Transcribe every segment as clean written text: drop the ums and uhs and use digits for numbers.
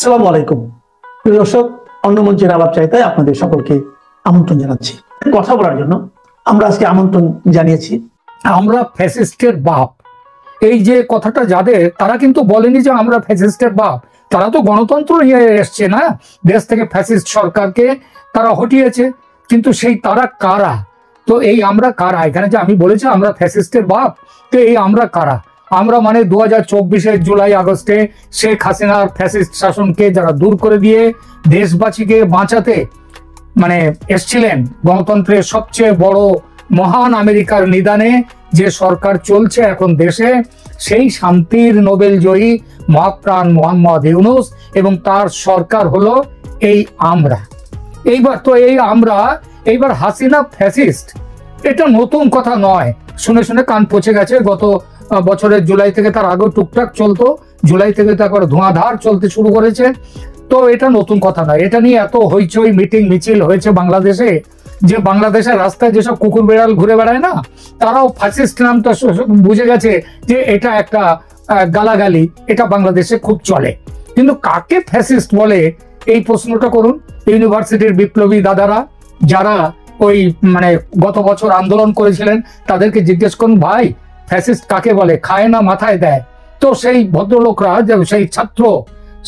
আসসালামু আলাইকুম প্রিয় দর্শক, অন্য মঞ্চের আলাপ চাইতায় আপনাদের সকলকে আমন্ত্রণ জানাচ্ছি। কথা বলার জন্য আমরা আজকে আমন্ত্রণ জানিয়েছি। আমরা ফ্যাসিস্টের বাপ, এই যে কথাটা যাদের, তারা কিন্তু বলেনি যে আমরা ফ্যাসিস্টের বাপ। তারা তো গণতন্ত্র নিয়ে এসছে না, দেশ থেকে ফ্যাসিস্ট সরকারকে তারা হটিয়েছে। কিন্তু সেই তারা কারা? তো এই আমরা কারা? এখানে যে আমি বলেছি আমরা ফ্যাসিস্টের বাপ, তো এই আমরা কারা? আমরা মানে 2024-এর জুলাই আগস্টে শেখ হাসিনার ফ্যাসিস্ট শাসনকে যারা দূর করে দিয়ে দেশবাসীকে বাঁচাতে মানে এসছিলেন, গণতন্ত্রের সবচেয়ে বড় মহান আমেরিকার নিদানে যে সরকার চলছে এখন দেশে, সেই শান্তির নোবেল জয়ী মহাপ্রাণ মোহাম্মদ ইউনূস এবং তার সরকার হলো এই আমরা। এইবার তো এই আমরা, এইবার হাসিনা ফ্যাসিস্ট, এটা নতুন কথা নয়। শুনে শুনে কান পচে গেছে। গত বছরের জুলাই থেকে, তার আগেও টুকটাক চলতো, জুলাই থেকে তো একবার ধোঁয়াধার চলতে শুরু করেছে। তো এটা নতুন কথা নয়। এটা নিয়ে এত হইচই মিটিং মিছিল হয়েছে বাংলাদেশে, যে বাংলাদেশের রাস্তায় যেসব কুকুর বেড়াল ঘুরে বেড়ায় না, তারাও ফ্যাসিস্ট নামটা বুঝে গেছে যে এটা একটা গালাগালি, এটা বাংলাদেশে খুব চলে। কিন্তু কাকে ফ্যাসিস্ট বলে এই প্রশ্নটা করুন ইউনিভার্সিটির বিপ্লবী দাদারা, যারা ওই মানে গত বছর আন্দোলন করেছিলেন, তাদেরকে জিজ্ঞেস করুন, ভাই ফ্যাসিস্ট কাকে বলে? খায় না মাথায় দেয়। তো সেই ভদ্রলোকরা, সেই ছাত্র,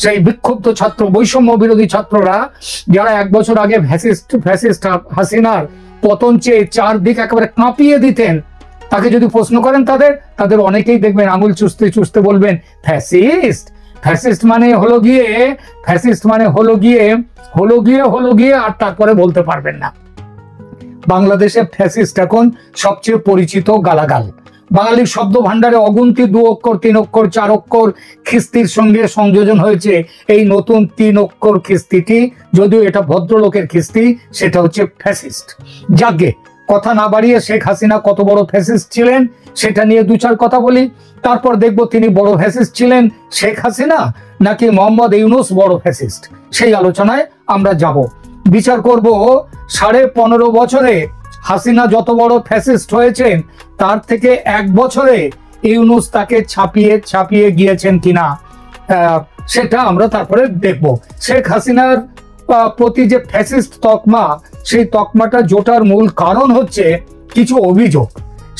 সেই বিক্ষুব্ধ ছাত্র, বৈষম্য বিরোধী ছাত্ররা, যারা এক বছর আগে ফ্যাসিস্ট হাসিনার পতন চেয়ে চারদিক একেবারে কাঁপিয়ে দিতেন, তাকে যদি প্রশ্ন করেন তাদের অনেকেই দেখবেন আঙুল চুষতে চুষতে বলবেন ফ্যাসিস্ট। ফ্যাসিস্ট মানে হলো গিয়ে, ফ্যাসিস্ট মানে হলো গিয়ে আর তারপরে বলতে পারবেন না। বাংলাদেশে ফ্যাসিস্ট এখন সবচেয়ে পরিচিত গালাগাল। বাঙালির শব্দ ভান্ডারে অগুন্তি 2 অক্ষর 3 অক্ষর 4 অক্ষর খিস্তির সঙ্গে সংযোজন হয়েছে এই নতুন 3 অক্ষর খিস্তিটি, যদিও এটা ভদ্রলোকের খিস্তি, সেটা হচ্ছে ফ্যাসিস্ট। যাকে কথা না বাড়িয়ে শেখ হাসিনা কত বড় ফ্যাসিস্ট ছিলেন সেটা নিয়ে 2-4 কথা বলি, তারপর দেখব তিনি বড় ফ্যাসিস্ট ছিলেন শেখ হাসিনা নাকি মোহাম্মদ ইউনূস বড় ফ্যাসিস্ট, সেই আলোচনায় আমরা যাব। বিচার করব 15.5 বছরে হাসিনা যত বড় ফ্যাসিস্ট হয়েছেন, তার থেকে 1 বছরে ইউনূস তাকে ছাপিয়ে গিয়েছেন কিনা, সেটা আমরা তারপরে দেখব। শেখ হাসিনার প্রতি যে ফ্যাসিস্ট তকমা, সেই তকমাটা জোটার মূল কারণ হচ্ছে কিছু অভিযোগ।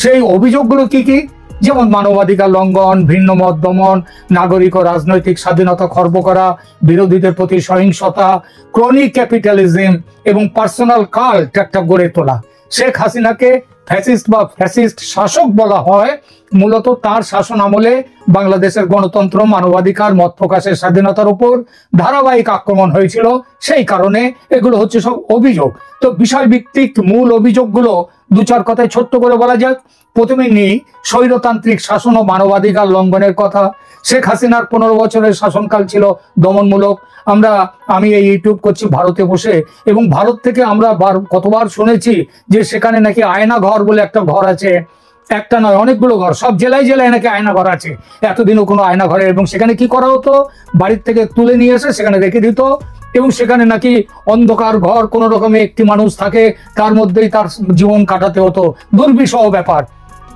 সেই অভিযোগগুলো কি কি? যেমন মানবাধিকার লঙ্ঘন, ভিন্ন মত দমন, নাগরিক ও রাজনৈতিক স্বাধীনতা খর্ব করা, বিরোধীদের প্রতি সহিংসতা, ক্রনিক ক্যাপিটালিজম এবং পার্সোনাল কাল্ট একটা গড়ে তোলা। শেখ হাসিনাকে ফ্যাসিস্ট বা ফ্যাসিস্ট শাসক বলা হয় মূলত তার শাসন আমলে বাংলাদেশের গণতন্ত্র, মানবাধিকার, মত প্রকাশের স্বাধীনতার উপর ধারাবাহিক আক্রমণ হয়েছিল। সেই কারণে এগুলো হচ্ছে সব অভিযোগ। তো বিষয়ভিত্তিক মূল অভিযোগগুলো 2-4 কথায় ছোট্ট করে বলা যাক। প্রথমে নিই স্বৈরতান্ত্রিক শাসন ও মানবাধিকার লঙ্ঘনের কথা। শেখ হাসিনার 15 বছরের শাসনকাল ছিল দমনমূলক। আমি এই ইউটিউব করছি ভারতে বসে, এবং ভারত থেকে আমরা কতবার শুনেছি যে সেখানে নাকি আয়না ঘর বলে একটা ঘর আছে। একটা নয়, অনেকগুলো ঘর, সব জেলায় জেলায় নাকি আয়না ঘর আছে। এতদিনও কোনো আয়না ঘরে, এবং সেখানে কি করা হতো, বাড়ির থেকে তুলে নিয়ে এসে সেখানে রেখে দিত, এবং সেখানে নাকি অন্ধকার ঘর, কোনো রকমে একটি মানুষ থাকে, তার মধ্যেই তার জীবন কাটাতে হতো। দুর্বিষহ ব্যাপার।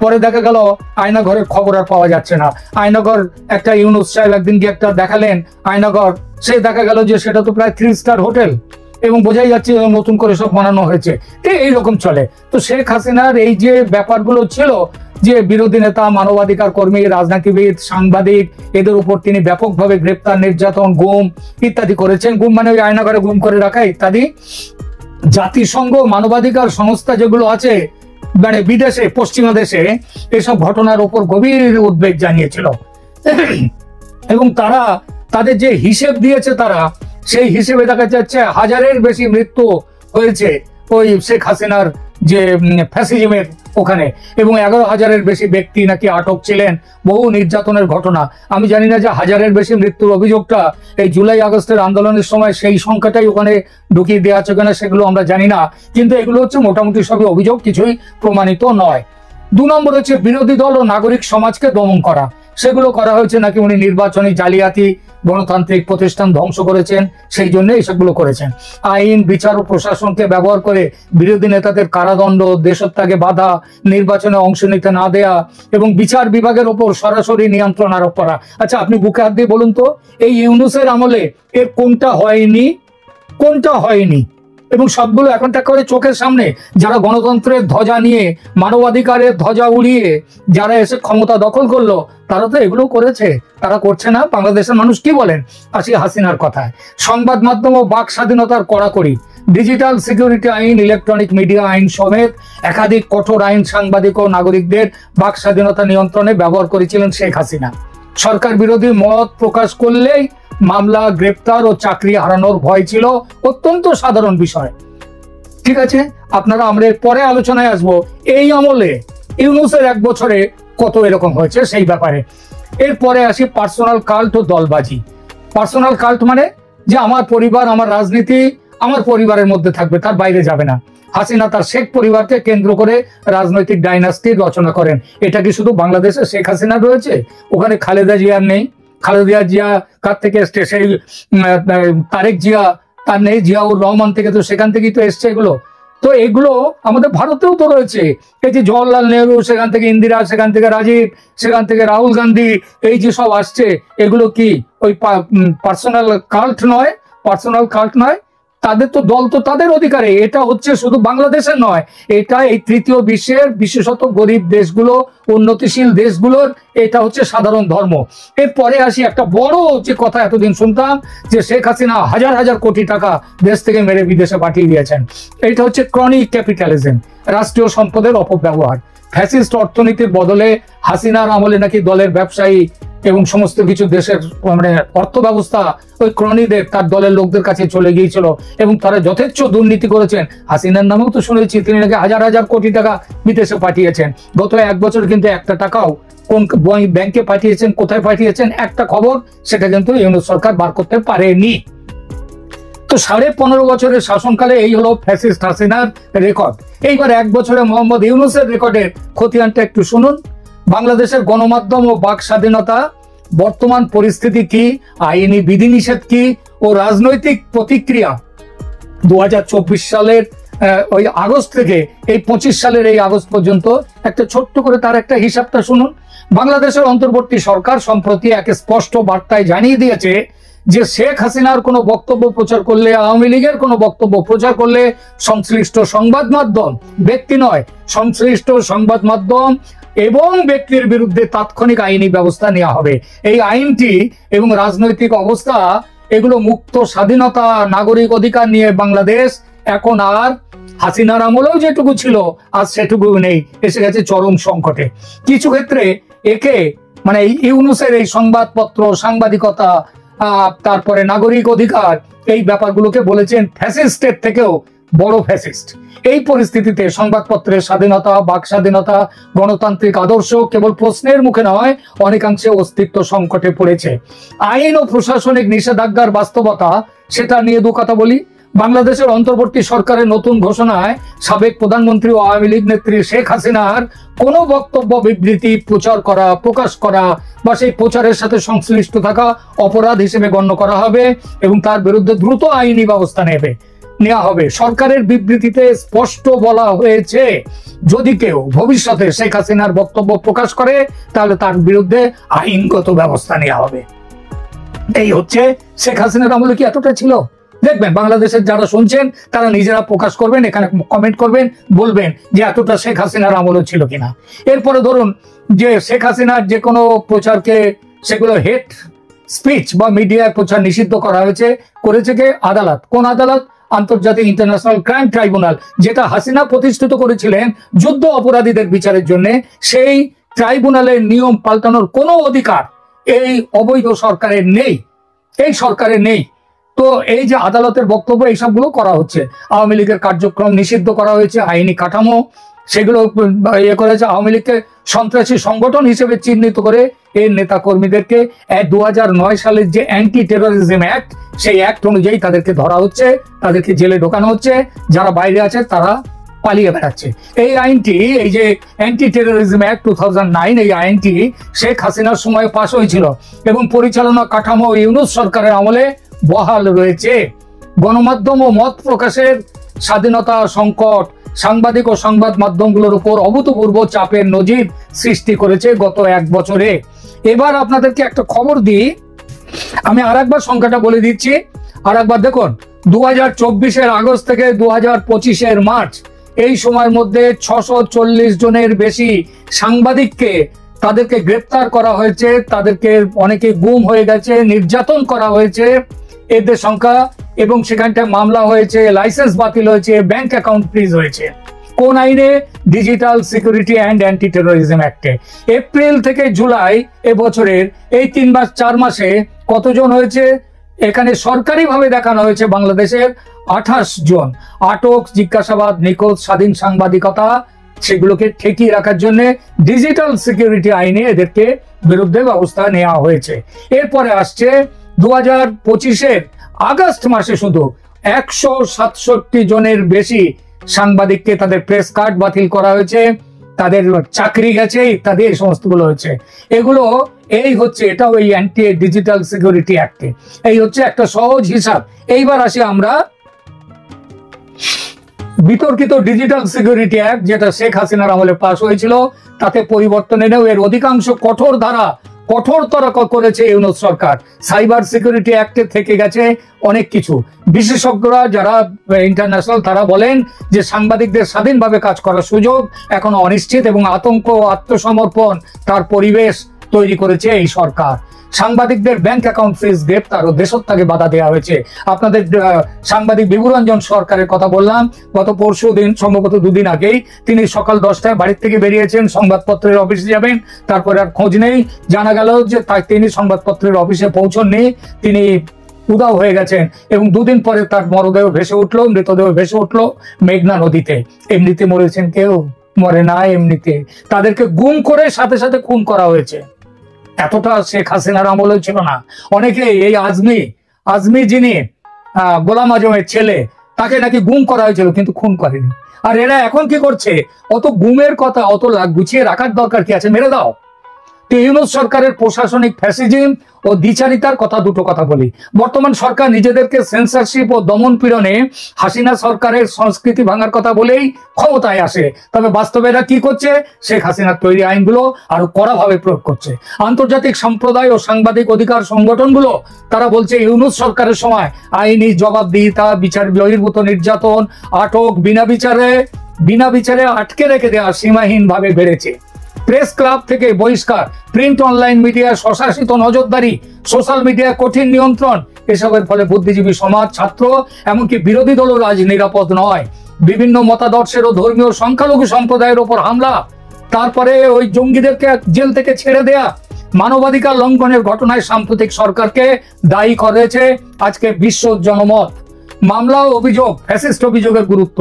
পরে দেখা গেল আয়নাঘরের খবর আর পাওয়া যাচ্ছে না। আয়নাঘর একটা ইউনূস সাহেব একদিন গিয়ে একটা দেখালেন আয়নাঘর, সে দেখা গেল যে সেটা তো প্রায় 3 স্টার হোটেল, এবং বোঝাই যাচ্ছে নতুন করে সব বানানো হয়েছে। এইরকম চলে। তো শেখ হাসিনার এই যে ব্যাপারগুলো ছিল, যে বিরোধী নেতা, মানবাধিকার কর্মী, রাজনীতিবিদ, সাংবাদিক, এদের উপর তিনি ব্যাপকভাবে গ্রেপ্তার, নির্যাতন, গুম ইত্যাদি করেছেন। গুম মানে ওই আয়নাঘরে গুম করে রাখা ইত্যাদি। জাতিসংঘ মানবাধিকার সংস্থা যেগুলো আছে মানে বিদেশে, পশ্চিমা দেশে, এসব ঘটনার উপর গভীর উদ্বেগ জানিয়েছিল, এবং তারা তাদের যে হিসেব দিয়েছে, তারা সেই হিসেবে দেখা যাচ্ছে 1000-এর বেশি মৃত্যু হয়েছে ওই শেখ হাসিনার যে ফ্যাসিজমের ওখানে, এবং 11,000-এর বেশি ব্যক্তি নাকি আটক ছিলেন। বহু নির্যাতনের ঘটনা। আমি জানি না যে 1000-এর বেশি মৃত্যুর অভিযোগটা এই জুলাই আগস্টের আন্দোলনের সময় সেই সংখ্যাটাই ওখানে ঢুকিয়ে দেওয়া আছে কিনা সেগুলো আমরা জানি না, কিন্তু এগুলো হচ্ছে মোটামুটি সবই অভিযোগ, কিছুই প্রমাণিত নয়। 2 নম্বর হচ্ছে বিরোধী দল ও নাগরিক সমাজকে দমন করা। সেগুলো করা হয়েছে নাকি উনি নির্বাচনী জালিয়াতি গণতান্ত্রিক প্রতিষ্ঠান ধ্বংস করেছেন, সেই জন্য এইসবগুলো করেছেন। আইন, বিচার ও প্রশাসনকে ব্যবহার করে বিরোধী নেতাদের কারাদণ্ড, দেশত্যাগে বাধা, নির্বাচনে অংশ নিতে না দেয়া এবং বিচার বিভাগের ওপর সরাসরি নিয়ন্ত্রণ আরোপ করা। আচ্ছা, আপনি বুকে হাত দিয়ে বলুন তো, এই ইউনূসের আমলে এর কোনটা হয়নি? কোনটা হয়নি? এবং সবগুলো এখন করে চোখের সামনে। যারা গণতন্ত্রের ধ্বজা নিয়ে, মানবাধিকারের ধ্বজা উড়িয়ে যারা এসে ক্ষমতা দখল করলো, তারা তো এগুলো করেছে। তারা করছে না? বাংলাদেশের মানুষ কি বলেন? আসি হাসিনার কথায়। সংবাদ মাধ্যম ও বাক স্বাধীনতার কড়াকড়ি, ডিজিটাল সিকিউরিটি আইন, ইলেকট্রনিক মিডিয়া আইন সমেত একাধিক কঠোর আইন সাংবাদিক ও নাগরিকদের বাক স্বাধীনতা নিয়ন্ত্রণে ব্যবহার করেছিলেন শেখ হাসিনা। সরকার বিরোধী মত প্রকাশ করলেই মামলা, গ্রেপ্তার ও চাকরি হারানোর ভয় ছিল অত্যন্ত সাধারণ বিষয়। ঠিক আছে, আপনারা আমরা পরে আলোচনায় আসবো এই আমলে ইউনূসের 1 বছরে কত এরকম হয়েছে সেই ব্যাপারে। এরপরে আসি পার্সোনাল কাল্ট ও দলবাজি। পার্সোনাল কাল্ট মানে যে আমার পরিবার, আমার রাজনীতি আমার পরিবারের মধ্যে থাকবে, তার বাইরে যাবে না। হাসিনা তার শেখ পরিবারকে কেন্দ্র করে রাজনৈতিক ডাইনাস্টির রচনা করেন। এটা কি শুধু বাংলাদেশে শেখ হাসিনা রয়েছে? ওখানে খালেদা জিয়ার নেই? খালেদা জিয়া কার থেকে এসছে? সেই তারেক জিয়া তার নেই? জিয়াউর রহমান থেকে, তো সেখান থেকেই তো এসছে এগুলো। তো এগুলো আমাদের ভারতেও তো রয়েছে। এই যে জওয়াহরলাল নেহরু, সেখান থেকে ইন্দিরা, সেখান থেকে রাজীব, সেখান থেকে রাহুল গান্ধী, এই যে সব আসছে, এগুলো কি ওই পার্সোনাল কাল্ট নয়? পার্সোনাল কাল্ট নয়? তাদের তো দল তো তাদের অধিকারে। এটা হচ্ছে শুধু বাংলাদেশের নয়, এটা এই তৃতীয় বিশ্বের, বিশেষত গরিব দেশগুলো, উন্নতিশীল দেশগুলোর এটা হচ্ছে সাধারণ ধর্ম। এরপরে আসি একটা বড় যে কথা এতদিন শুনতাম, যে শেখ হাসিনা হাজার হাজার কোটি টাকা দেশ থেকে মেরে বিদেশে পাঠিয়ে দিয়েছেন। এটা হচ্ছে ক্রনিক ক্যাপিটালিজম, রাষ্ট্রীয় সম্পদের অপব্যবহার। ফ্যাসিস্ট অর্থনীতির বদলে হাসিনার আমলে নাকি দলের ব্যবসায়ী এবং সমস্ত কিছু দেশের মানে অর্থ ব্যবস্থা ওই ক্রনিদের, তার দলের লোকদের কাছে চলে গিয়েছিল এবং তারা যথেচ্ছ দুর্নীতি করেছেন। হাসিনার নামেও তো শুনেছি তিনি নাকি হাজার হাজার কোটি টাকা বিদেশে পাঠিয়েছেন। গত 1 বছর কিন্তু একটা টাকাও কোন ব্যাংকে পাঠিয়েছেন, কোথায় পাঠিয়েছেন, একটা খবর সেটা কিন্তু ইউনূস সরকার বার করতে পারেনি। তো 15.5 বছরের শাসনকালে এই হলো ফ্যাসিস্ট হাসিনার রেকর্ড। এইবার 1 বছরে মোহাম্মদ ইউনূসের রেকর্ডের খতিয়ানটা একটু শুনুন। বাংলাদেশের গণমাধ্যম ও বাক স্বাধীনতা, বর্তমান পরিস্থিতি কি, আইনি বিধিনিষেধ কি ও রাজনৈতিক প্রতিক্রিয়া 2024 সালের ওই আগস্ট থেকে এই 25 সালের এই আগস্ট পর্যন্ত একটা ছোট্ট করে তার একটা হিসাবটা শুনুন। বাংলাদেশের অন্তর্বর্তী সরকার সম্প্রতি এক স্পষ্ট বার্তায় জানিয়ে দিয়েছে যে শেখ হাসিনার কোনো বক্তব্য প্রচার করলে, আওয়ামী লীগের কোনো বক্তব্য প্রচার করলে সংশ্লিষ্ট সংবাদ মাধ্যম, ব্যক্তি নয়, সংশ্লিষ্ট সংবাদ মাধ্যম এবং ব্যক্তির বিরুদ্ধে তাৎক্ষণিক আইনি ব্যবস্থা নেওয়া হবে। এই আইনটি এবং রাজনৈতিক অবস্থা, এগুলো মুক্ত, স্বাধীনতা, নাগরিক অধিকার নিয়ে বাংলাদেশ এখন আর হাসিনার আমলেও যেটুকু ছিল আজ সেটুকু নেই, এসে গেছে চরম সংকটে। কিছু ক্ষেত্রে একে মানে ইউনূসের এই সংবাদপত্র, সাংবাদিকতা, তারপরে নাগরিক অধিকার, এই ব্যাপারগুলোকে বলেছেন ফ্যাসিস্টের থেকেও বড় ফ্যাসিস্ট। এই পরিস্থিতিতে সংবাদপত্রের স্বাধীনতা, বাক স্বাধীনতা, গণতান্ত্রিক আদর্শ কেবল প্রশ্নের মুখে নয়, অনেকাংশে অস্তিত্ব সংকটে পড়েছে। আইন ও প্রশাসনিক নিষেধাজ্ঞার বাস্তবতা, সেটা নিয়ে 2 কথা বলি। বাংলাদেশের অন্তর্বর্তী সরকারের নতুন ঘোষণায় সাবেক প্রধানমন্ত্রী ও আওয়ামী লীগ নেত্রী শেখ হাসিনার কোনো বক্তব্য, বিবৃতি প্রচার করা, প্রকাশ করা বা সেই প্রচারের সাথে সংশ্লিষ্ট থাকা অপরাধ হিসেবে গণ্য করা হবে এবং তার বিরুদ্ধে দ্রুত আইনি ব্যবস্থা নেওয়া হবে। সরকারের বিবৃতিতে স্পষ্ট বলা হয়েছে, যদি কেউ ভবিষ্যতে শেখ হাসিনার বক্তব্য প্রকাশ করে তাহলে তার বিরুদ্ধে আইনগত ব্যবস্থা নেওয়া হবে। এই হচ্ছে শেখ হাসিনার আমলে কি এতটা ছিল? দেখবেন বাংলাদেশের যারা শুনছেন তারা নিজেরা প্রকাশ করবেন, এখানে কমেন্ট করবেন, বলবেন যে এতটা শেখ হাসিনার আমলে ছিল কিনা। এরপরে ধরুন যে শেখ হাসিনার যে কোনো প্রচারকে, সেগুলো হেট স্পিচ বা মিডিয়ায় প্রচার নিষিদ্ধ করা হয়েছে। করেছে কে? আদালত। কোন আদালত? আন্তর্জাতিক ইন্টারন্যাশনাল ক্রাইম ট্রাইব্যুনাল, যেটা হাসিনা প্রতিষ্ঠিত করেছিলেন যুদ্ধ অপরাধীদের বিচারের জন্য। সেই ট্রাইব্যুনালের নিয়ম পাল্টানোর কোনো অধিকার এই অবৈধ সরকারের নেই, এই সরকারের নেই। তো এই যে আদালতের বক্তব্য, এইসবগুলো করা হচ্ছে। আওয়ামী লীগের কার্যক্রম নিষিদ্ধ করা হয়েছে, আইনি কাঠামো সেগুলো ইয়ে করেছে। আওয়ামী লীগকে সন্ত্রাসী সংগঠন হিসেবে চিহ্নিত করে এর নেতা কর্মীদেরকে 2009 সালের যে অ্যান্টি টেরোরিজম অ্যাক্ট, সেই অ্যাক্ট অনুযায়ী তাদেরকে ধরা হচ্ছে, তাদেরকে জেলে ঢোকানো হচ্ছে। যারা বাইরে আছে তারা পালিয়ে বেড়াচ্ছে। এই আইনটি, এই যে অ্যান্টি টেরোরিজম অ্যাক্ট 2009, এই আইনটি শেখ হাসিনার সময় পাশ হয়েছিল এবং পরিচালনা কাঠামো ইউনূস সরকারের আমলে বহাল রয়েছে। গণমাধ্যম ও মত প্রকাশের স্বাধীনতা সংকট সাংবাদিক ও সংবাদ মাধ্যমগুলোর উপর অভূতপূর্ব চাপের নজির সৃষ্টি করেছে গত 1 বছরে। এবার আপনাদেরকে একটা খবর দিই, আমি আরেকবার সংখ্যাটা বলে দিচ্ছি, আরেকবার দেখুন। 2024-এর আগস্ট থেকে 2025-এর মার্চ, এই সময়ের মধ্যে 640 জনের বেশি সাংবাদিককে তাদেরকে গ্রেপ্তার করা হয়েছে, তাদেরকে অনেকে গুম হয়ে গেছে, নির্যাতন করা হয়েছে, এদের সংখ্যা। এবং সেখানটায় মামলা হয়েছে, লাইসেন্স বাতিল হয়েছে, ব্যাংক অ্যাকাউন্ট ফ্রিজ হয়েছে। কোন আইনে? Digital security and anti terrorism অ্যাক্টে। এপ্রিল থেকে জুলাই এবছরের এই 4 মাসে কতজন হয়েছে? এখানে সরকারিভাবে দেখানো হয়েছে বাংলাদেশের 28 জন। আটক, জিজ্ঞাসাবাদ, নিখোঁজ, স্বাধীন সাংবাদিকতা, সেগুলোকে ঠেকিয়ে রাখার জন্য ডিজিটাল সিকিউরিটি আইনে এদেরকে বিরুদ্ধে ব্যবস্থা নেওয়া হয়েছে। এরপরে আসছে 2025-এর আগস্ট মাসে শুধু 167 জনের বেশি সাংবাদিককে তাদের প্রেস কার্ড বাতিল করা হয়েছে, তাদের চাকরি গেছে ইত্যাদি, এই সমস্তগুলো হয়েছে। এগুলো এই হচ্ছে, এটাও এই অ্যান্টি ডিজিটাল সিকিউরিটি অ্যাক্টে। এই হচ্ছে একটা সহজ হিসাব। এইবার আসি আমরা বিতর্কিত ডিজিটাল সিকিউরিটি অ্যাক্ট, যেটা শেখ হাসিনার আমলে পাশ হয়েছিল, তাতে পরিবর্তন এনেও এর অধিকাংশ কঠোরতর করেছে ইউনূস সরকার। সাইবার সিকিউরিটি অ্যাক্টে থেকে গেছে অনেক কিছু। বিশেষজ্ঞরা যারা ইন্টারন্যাশনাল, তারা বলেন যে সাংবাদিকদের স্বাধীনভাবে কাজ করার সুযোগ এখনো অনিশ্চিত এবং আতঙ্ক, আত্মসমর্পণ তার পরিবেশ তৈরি করেছে এই সরকার। সাংবাদিকদের ব্যাংক অ্যাকাউন্ট ফ্রিজ, গ্রেপ্তার ও দেশত্যাগে বাধা দেওয়া হয়েছে। আপনাদের সাংবাদিক বিভুরঞ্জন সরকারের কথা বললাম, গত পরশু দিন, সম্ভবত 2 দিন আগেই, তিনি সকাল 10টায় বাড়ির থেকে বেরিয়েছেন, সংবাদপত্রের অফিসে যাবেন, তারপরে আর খোঁজ নেই। জানা গেল যে তিনি সংবাদপত্রের অফিসে পৌঁছননি, তিনি উধাও হয়ে গেছেন এবং 2 দিন পরে তার মৃতদেহ ভেসে উঠলো মেঘনা নদীতে। এমনিতে মরেছেন কেউ? মরে না এমনিতে, তাদেরকে গুম করে সাথে সাথে খুন করা হয়েছে। এতটা শেখ হাসিনার আমলে ছিল না। অনেকে এই আজমি যিনি গোলাম আজমের ছেলে, তাকে নাকি গুম করা হয়েছিল, কিন্তু খুন করেনি। আর এরা এখন কি করছে? অত গুমের কথা অত গুছিয়ে রাখার দরকার কি আছে? মেরে দাও। তো ইউনূস সরকারের প্রশাসনিক ফ্যাসিজম ও দ্বিচারিতার দুটো কথা বলি। বর্তমান সরকার নিজেদেরকে সেন্সরশিপ ও দমন পীড়নে হাসিনা সরকারের সংস্কৃতি ভাঙার কথা বলেই ক্ষমতায় আসে, তবে বাস্তবে এরা কি করছে? শেখ হাসিনার তৈরি আইনগুলো আরো কড়াভাবে প্রয়োগ করছে। আন্তর্জাতিক সম্প্রদায় ও সাংবাদিক অধিকার সংগঠনগুলো তারা বলছে ইউনূস সরকারের সময় আইনি জবাবদিহিতা, বিচার বহির্ভূত নির্যাতন, আটক, বিনা বিচারে আটকে রেখে দেওয়া সীমাহীনভাবে বেড়েছে। প্রেস ক্লাব থেকে বহিষ্কার, প্রিন্ট অনলাইন মিডিয়া স্বশাসিত নজরদারি, সোশ্যাল মিডিয়া কঠিন নিয়ন্ত্রণ, এসবের ফলে বুদ্ধিজীবী সমাজ, ছাত্র, এমনকি বিরোধী দলও আজ নিরাপদ নয়। বিভিন্ন মতাদর্শের ও ধর্মীয় সংখ্যালঘু সম্প্রদায়ের উপর হামলা, তারপরে ওই জঙ্গিদেরকে জেল থেকে ছেড়ে দেয়া, মানবাধিকার লঙ্ঘনের ঘটনায় সাম্প্রতিক সরকারকে দায়ী করেছে আজকে বিশ্ব জনমত। মামলা ও অভিযোগ, ফ্যাসিস্ট অভিযোগের গুরুত্ব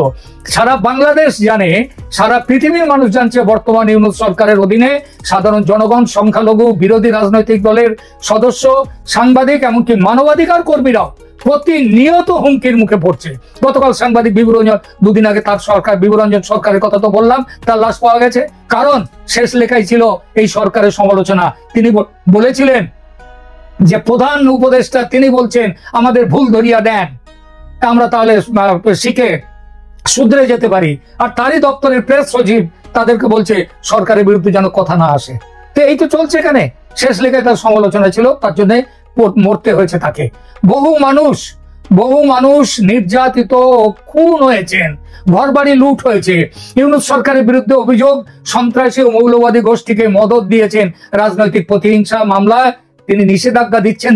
সারা বাংলাদেশ জানে, সারা পৃথিবীর মানুষ জানছে। বর্তমান ইউনূস সরকারের অধীনে সাধারণ জনগণ, সংখ্যালঘু, বিরোধী রাজনৈতিক দলের সদস্য, সাংবাদিক, এমনকি মানবাধিকার কর্মীরাও প্রতিনিয়ত হুমকির মুখে পড়ছে। গতকাল সাংবাদিক বিভুরঞ্জন, 2 দিন আগে তার সরকার, বিভুরঞ্জন সরকারের কথা তো বললাম, তার লাশ পাওয়া গেছে। কারণ শেষ লেখাই ছিল এই সরকারের সমালোচনা। তিনি বলেছিলেন যে প্রধান উপদেষ্টা, তিনি বলছেন আমাদের ভুল ধরিয়া দেন, আমরা তাহলে শিখে শুধরে যেতে পারি। আর তারই দপ্তরের প্রেস সচিব তাদেরকে বলছে সরকারের বিরুদ্ধে যেন কথা না আসে। তো এই তো চলছে এখানে। শেষ লেখায় তার সমালোচনা ছিল, তার জন্য মরতে হয়েছে তাকে। বহু মানুষ নির্যাতিত ও খুন হয়েছেন, ঘরবাড়ি লুট হয়েছে। ইউনূস সরকারের বিরুদ্ধে অভিযোগ সন্ত্রাসী ও মৌলবাদী গোষ্ঠীকে মদত দিয়েছেন। রাজনৈতিক প্রতিহিংসা মামলা তিনি নিষেধাজ্ঞা দিচ্ছেন,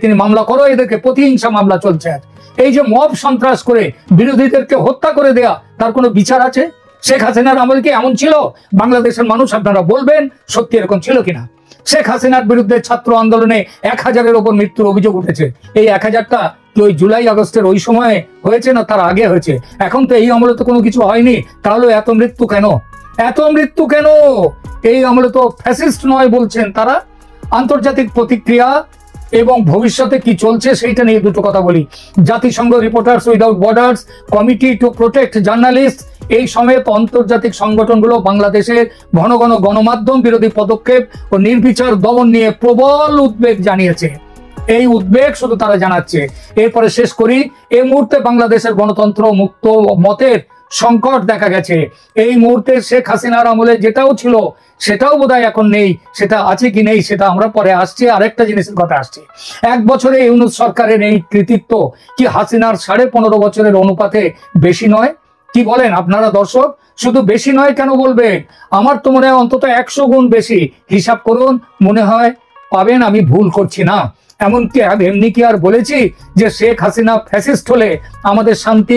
তিনি মামলা করো, এদেরকে প্রতিহিংসা মামলা চলছে। এই যে মব সন্ত্রাস করে বিরোধীদেরকে হত্যা করে দেয়া, তার কোনো বিচার আছে? শেখ হাসিনার আমল কি এমন ছিল? বাংলাদেশের মানুষ আপনারা বলবেন সত্যি এরকম ছিল কিনা। শেখ হাসিনার বিরুদ্ধে ছাত্র আন্দোলনে 1000-এর ওপর মৃত্যুর অভিযোগ উঠেছে। এই 1000টা কি ওই জুলাই আগস্টের ওই সময়ে হয়েছে না তার আগে হয়েছে? এখন তো এই আমলে তো কোনো কিছু হয়নি, তাহলে এত মৃত্যু কেন? এই আমলে তো ফ্যাসিস্ট নয় বলছেন তারা। আন্তর্জাতিক প্রতিক্রিয়া এবং ভবিষ্যতে কি চলছে সেইটা নিয়ে দুটো কথা বলি। জাতিসংঘ reporters without borders, committee to protect journalist, এই সময়ে আন্তর্জাতিক সংগঠনগুলো বাংলাদেশের ঘন ঘন গণমাধ্যম বিরোধী পদক্ষেপ ও নির্বিচার দমন নিয়ে প্রবল উদ্বেগ জানিয়েছে। এই উদ্বেগ শুধু তারা জানাচ্ছে। এরপরে শেষ করি, এই মুহূর্তে বাংলাদেশের গণতন্ত্র মুক্ত মতের সংকট দেখা গেছে। এই মুহূর্তে শেখ হাসিনার আমলে যেটাও ছিল সেটাও বোধহয় এখন নেই, সেটা আছে কি নেই সেটা আমরা পরে আসছি। আরেকটা জিনিসের কথা আসছে, 1 বছরে ইউনূস সরকারের এই কৃতিত্ব কি হাসিনার 15.5 বছরের অনুপাতে বেশি নয়? কি বলেন আপনারা দর্শক? শুধু বেশি নয় কেন বলবেন, আমার তো মনে হয় অন্তত 100 গুণ বেশি। হিসাব করুন, মনে হয় পাবেন আমি ভুল করছি না। এমনকি এমনি কি আর বলেছি যে শেখ হাসিনা ফ্যাসিস্ট হলে আমাদের শান্তি